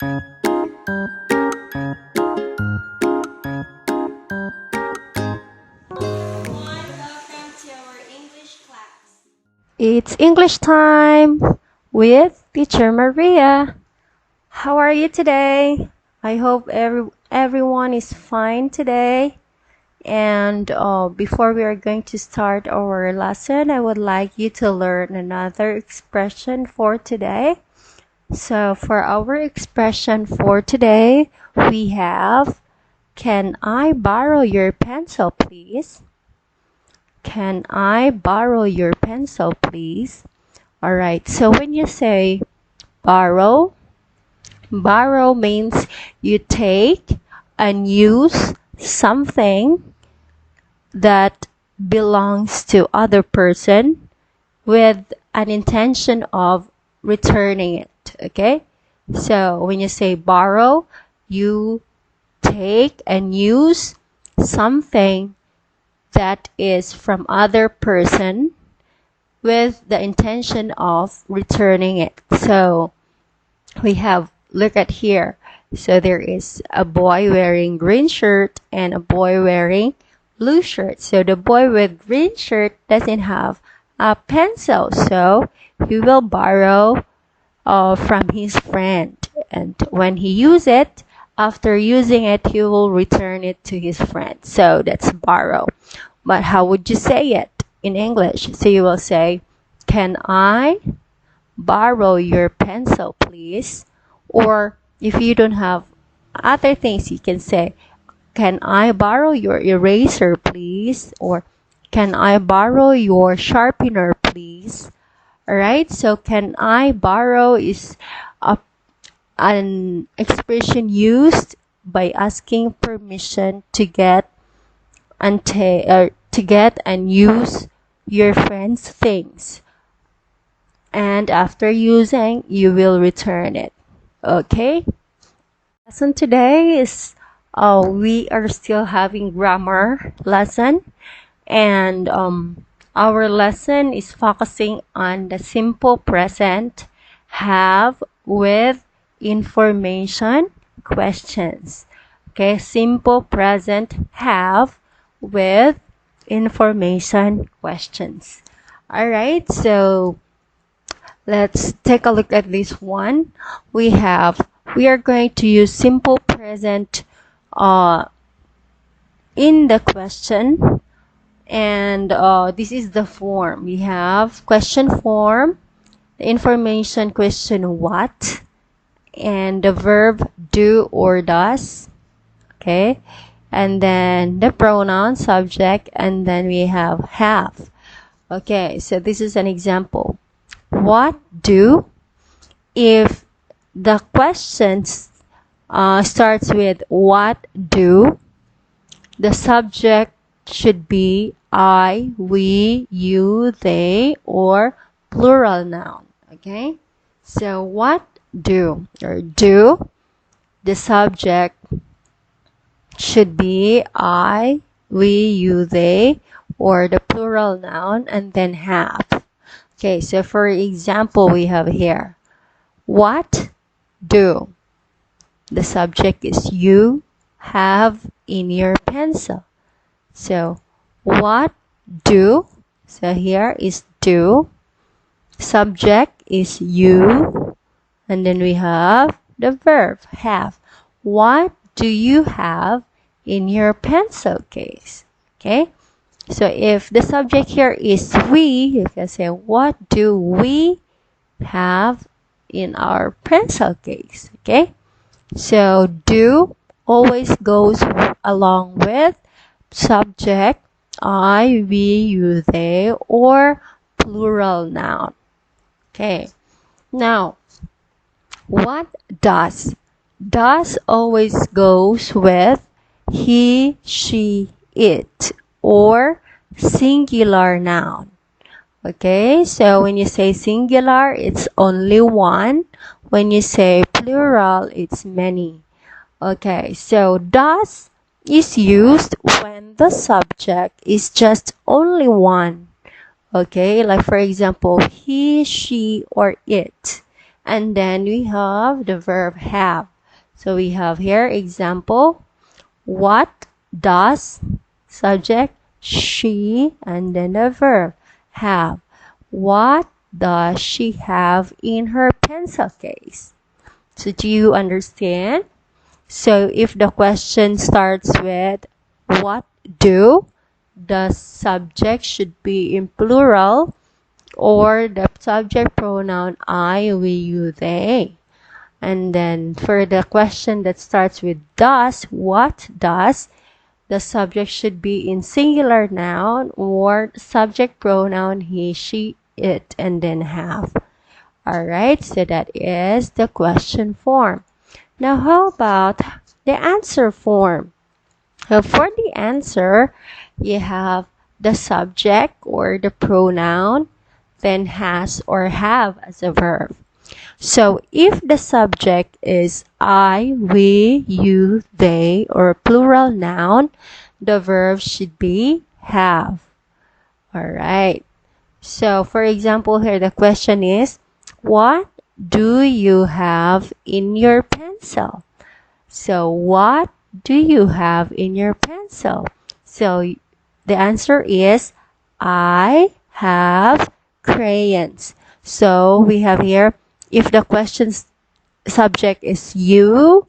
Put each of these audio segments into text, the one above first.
Welcome to our English class. It's English time with Teacher Maria. How are you today? I hope everyone is fine today. And before we are going to start our lesson, I would like you to learn another expression for today. So for our expression for today, we have, can I borrow your pencil, please? Can I borrow your pencil, please? Alright, so when you say borrow means you take and use something that belongs to other person with an intention of returning it. Okay? So when you say borrow, you take and use something that is from other person with the intention of returning it. So we have, look at here. So there is a boy wearing green shirt and a boy wearing blue shirt. So the boy with green shirt doesn't have a pencil, so he will borrow from his friend. And when he use it, after using it, he will return it to his friend. So that's borrow. But how would you say it in English? So you will say, can I borrow your pencil, please? Or if you don't have other things, you can say, can I borrow your eraser, please? Or can I borrow your sharpener, please? Alright, so can I borrow is an expression used by asking permission to get and use your friend's things, and after using you will return it. Okay, lesson today is we are still having grammar lesson, and our lesson is focusing on the simple present have with information questions. Okay, simple present have with information questions. Alright, so let's take a look at this one. We are going to use simple present in the question, and this is the form. We have question form, the information question what, and the verb do or does. Okay, and then the pronoun subject, and then we have. Okay, so this is an example. What do? If the question starts with what do, the subject should be I, we, you, they, or plural noun. Okay, so what do or do, the subject should be I, we, you, they, or the plural noun, and then have. Okay, so for example, we have here, what do? The subject is you have in your pencil. So, what do? So here is do. Subject is you. And then we have the verb, have. What do you have in your pencil case? Okay, so if the subject here is we, you can say, what do we have in our pencil case? Okay, so do always goes along with subject I, we, you, they, or plural noun. Okay, now what does? Does always goes with he, she, it, or singular noun. Okay, so when you say singular, it's only one. When you say plural, it's many. Okay, so does is used when the subject is just only one. Okay, like for example, he, she, or it. and then we have the verb have. So we have here example, what does, subject, she, and then the verb have. What does she have in her pencil case? So do you understand? So if the question starts with what do, the subject should be in plural or the subject pronoun I, we, you, they. And then for the question that starts with does, what does, the subject should be in singular noun or subject pronoun he, she, it, and then have. Alright, so that is the question form. Now how about the answer form? So for the answer, you have the subject or the pronoun, then has or have as a verb. So if the subject is I, we, you, they, or plural noun, the verb should be have. Alright. So for example here, the question is, what do you have in your pencil? So what do you have in your pencil? So the answer is, I have crayons. So we have here, if the question's subject is you,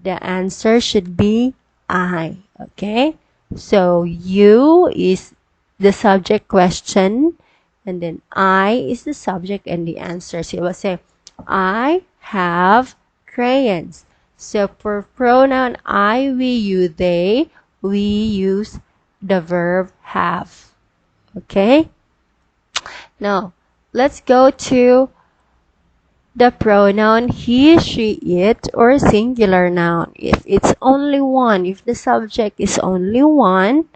the answer should be I. Okay? So you is the subject question, and then I is the subject and the answer. So you will say, I have crayons. So for pronoun I, we, you, they, we use the verb have. Okay? Now, let's go to the pronoun he, she, it, or singular noun. If it's only one, if the subject is only one,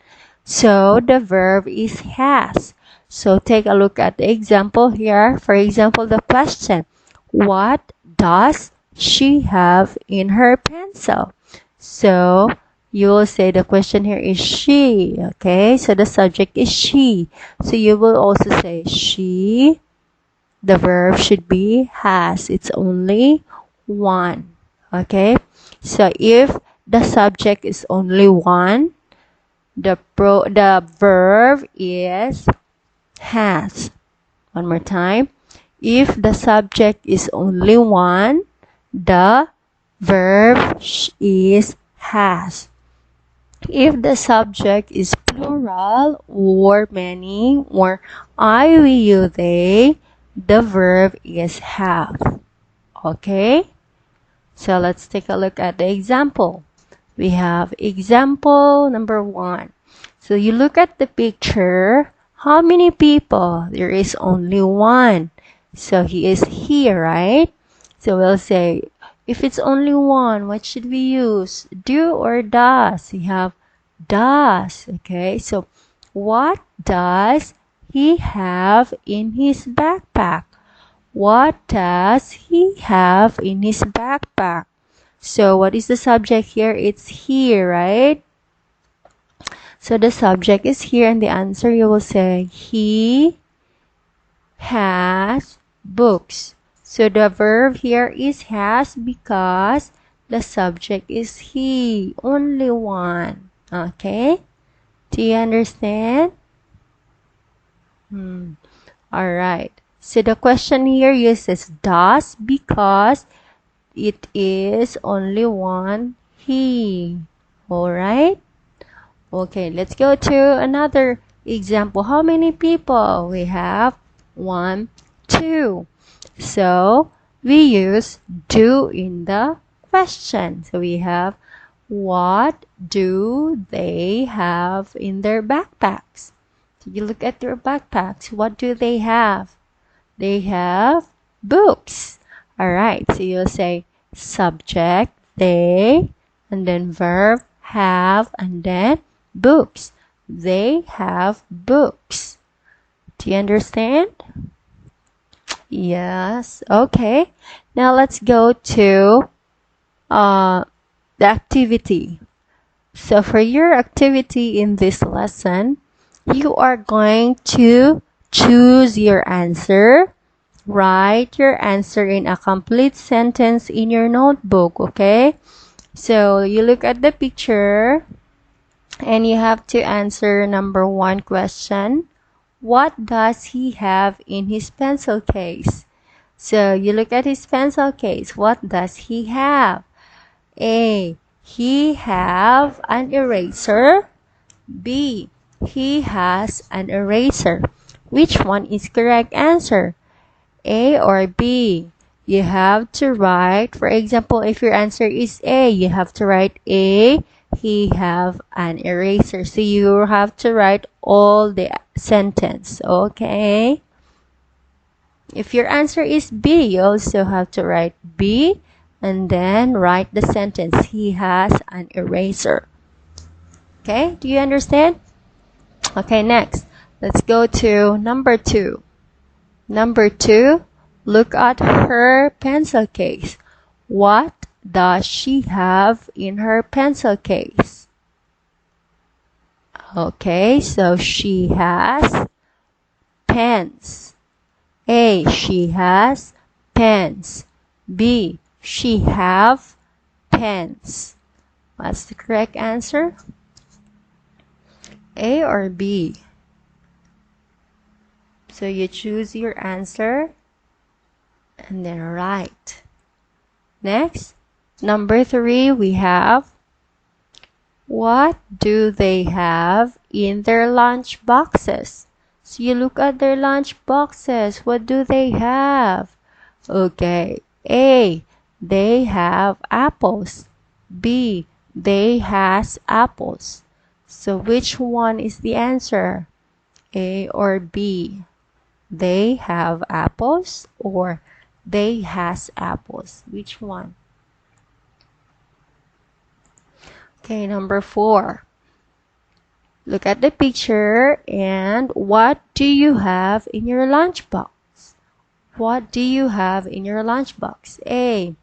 so the verb is has. So take a look at the example here. For example, the question, what does she have in her pencil? So you will say the question here is she. Okay, so the subject is she. So you will also say she. The verb should be has. It's only one. Okay, so if the subject is only one, the verb is has. One more time. If the subject is only one, the verb is has. If the subject is plural or many or I, we, you, they, the verb is have. Okay? So let's take a look at the example. We have example number 1. So you look at the picture. How many people? There is only one. So he is here, right? So we'll say, if it's only one, what should we use? Do or does? We have does. Okay, so what does he have in his backpack? What does he have in his backpack? So what is the subject here? It's here, right? So the subject is here and the answer you will say, he has books. So the verb here is has because the subject is he, only one. Okay? Do you understand? Alright. So the question here uses does because it is only one he. Alright? Okay, let's go to another example. How many people? We have 1, 2. So we use do in the question. So we have, what do they have in their backpacks? So you look at their backpacks. What do they have? They have books. Alright, so you'll say subject, they, and then verb, have, and then books. They have books. Do you understand? Yes. Okay. Now let's go to the activity. So for your activity in this lesson, you are going to choose your answer, write your answer in a complete sentence in your notebook, okay? So you look at the picture and you have to answer number 1 question. What does he have in his pencil case? So you look at his pencil case. What does he have? A. He have an eraser. B. He has an eraser. Which one is correct answer? A or B? You have to write, for example, if your answer is A, you have to write A. He have an eraser. So you have to write all the sentence, okay? If your answer is B, you also have to write B and then write the sentence. He has an eraser. Okay, do you understand? Okay, next. Let's go to number 2. Number 2, look at her pencil case. What does she have in her pencil case? Okay, so she has pens. A. She has pens. B. She have pens. What's the correct answer? A or B? So you choose your answer and then write. Next, number 3, we have, what do they have in their lunch boxes? So you look at their lunch boxes. What do they have? Okay, A, they have apples. B, they has apples. So which one is the answer? A or B? They have apples or they has apples? Which one? Okay, number 4. Look at the picture and what do you have in your lunchbox? What do you have in your lunchbox? A.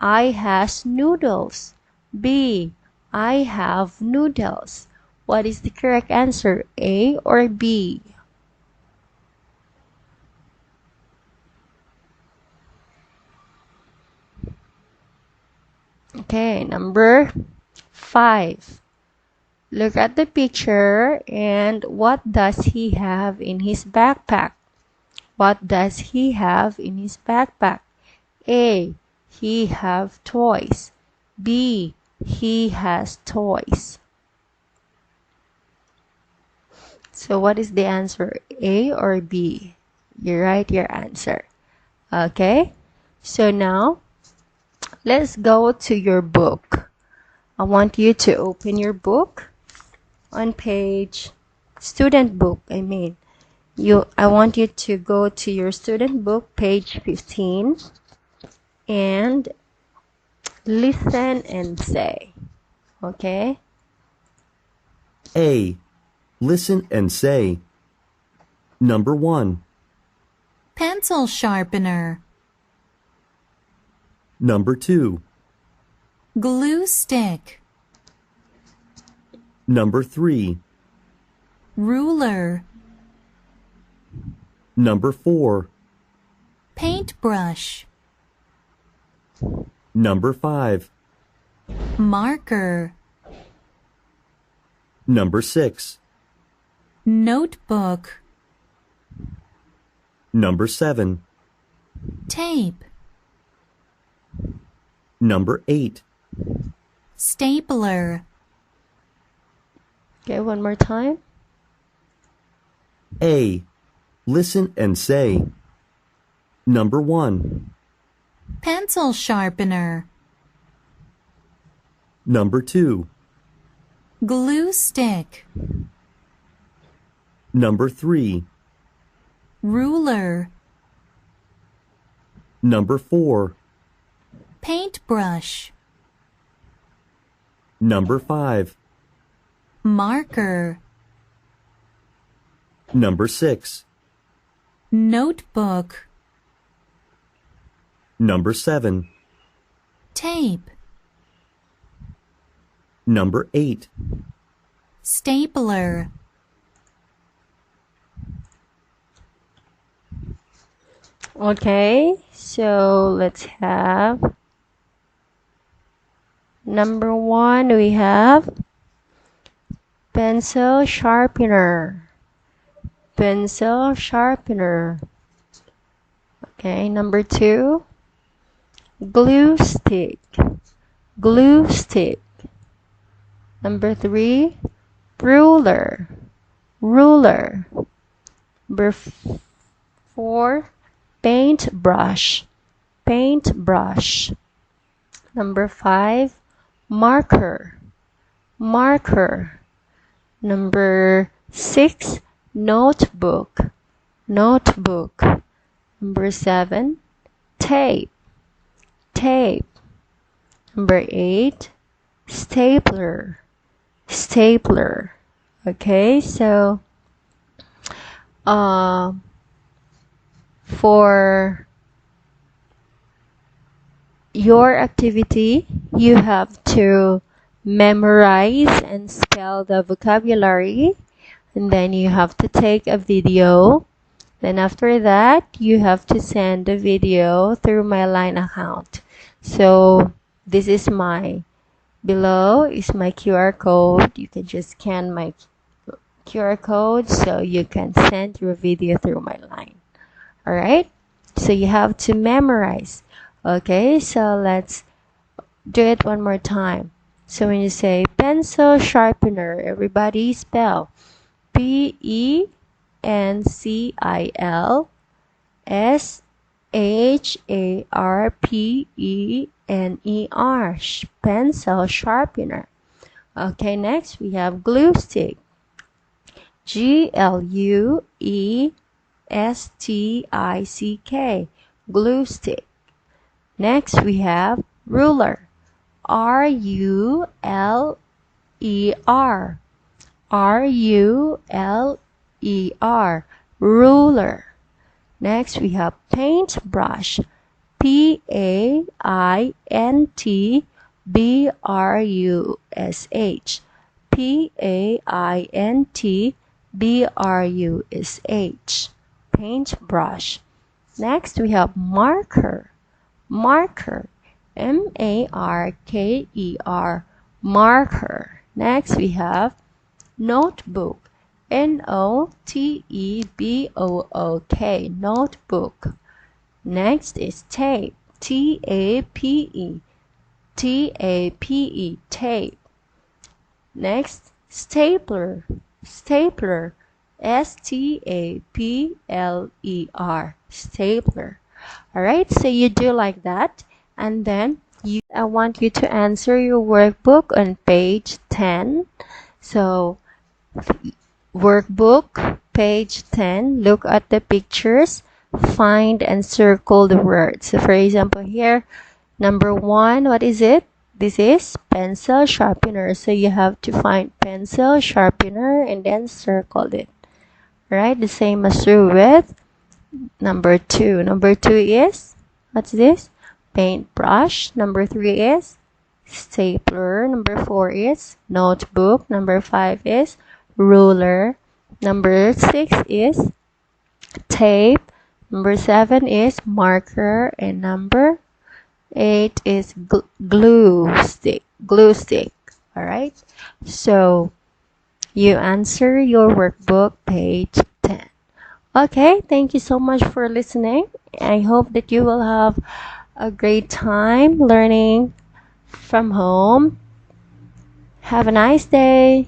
I has noodles. B. I have noodles. What is the correct answer? A or B? Okay, number 5. Look at the picture and what does he have in his backpack? What does he have in his backpack? A. He have toys. B. He has toys. So what is the answer? A or B? You write your answer. Okay? So now, let's go to your book. I want you to open your book on page, student book, I want you to go to your student book, page 15, and listen and say. Okay? A. Listen and say. Number 1. Pencil sharpener. Number 2. Glue stick. Number 3. Ruler. Number 4. Paintbrush. Number 5. Marker. Number 6. Notebook. Number 7. Tape. Number 8. Stapler. Okay, one more time. A. Listen and say. Number 1. Pencil sharpener. Number 2. Glue stick. Number 3. Ruler. Number 4. Paintbrush. Number 5. Marker. Number 6. Notebook. Number 7. Tape. Number 8. Stapler. Okay, so let's have number 1. We have pencil sharpener. Pencil sharpener. Okay, number 2, glue stick. Glue stick. Number 3, ruler. Ruler. Number 4, paintbrush. Paintbrush. Number 5, marker. Marker. Number 6, notebook. Notebook. Number 7, tape. Tape. Number 8, stapler. Stapler. Okay, so for your activity, you have to memorize and spell the vocabulary, and then you have to take a video. Then after that, you have to send the video through my Line account. So this is below is my QR code. You can just scan my QR code so you can send your video through my Line. Alright? So you have to memorize. Okay, so let's do it one more time. So when you say pencil sharpener, everybody spell PENCILSHARPENER. Pencil sharpener. Okay, next we have glue stick. GLUESTICK. Glue stick. Next we have ruler. RULER. RULER. Ruler. Next we have paintbrush. PAINTBRUSH. PAINTBRUSH. Paintbrush. Next we have marker. Marker. MARKER. Marker. Next we have notebook. NOTEBOOK. Notebook. Next is tape. TAPE. TAPE. Tape. Next, stapler. Stapler. STAPLER. Stapler. Alright, so you do like that, and then I want you to answer your workbook on page 10. So workbook page 10, look at the pictures, find and circle the words. So for example here, number 1, what is it? This is pencil sharpener. So you have to find pencil sharpener and then circle it. Right? The same as true with number 2. Number 2 is, what's this? Paintbrush. Number 3 is stapler. Number 4 is notebook. Number 5 is ruler. Number 6 is tape. Number 7 is marker. And number 8 is glue stick. Glue stick. Alright? So you answer your workbook page 10. Okay, thank you so much for listening. I hope that you will have a great time learning from home. Have a nice day.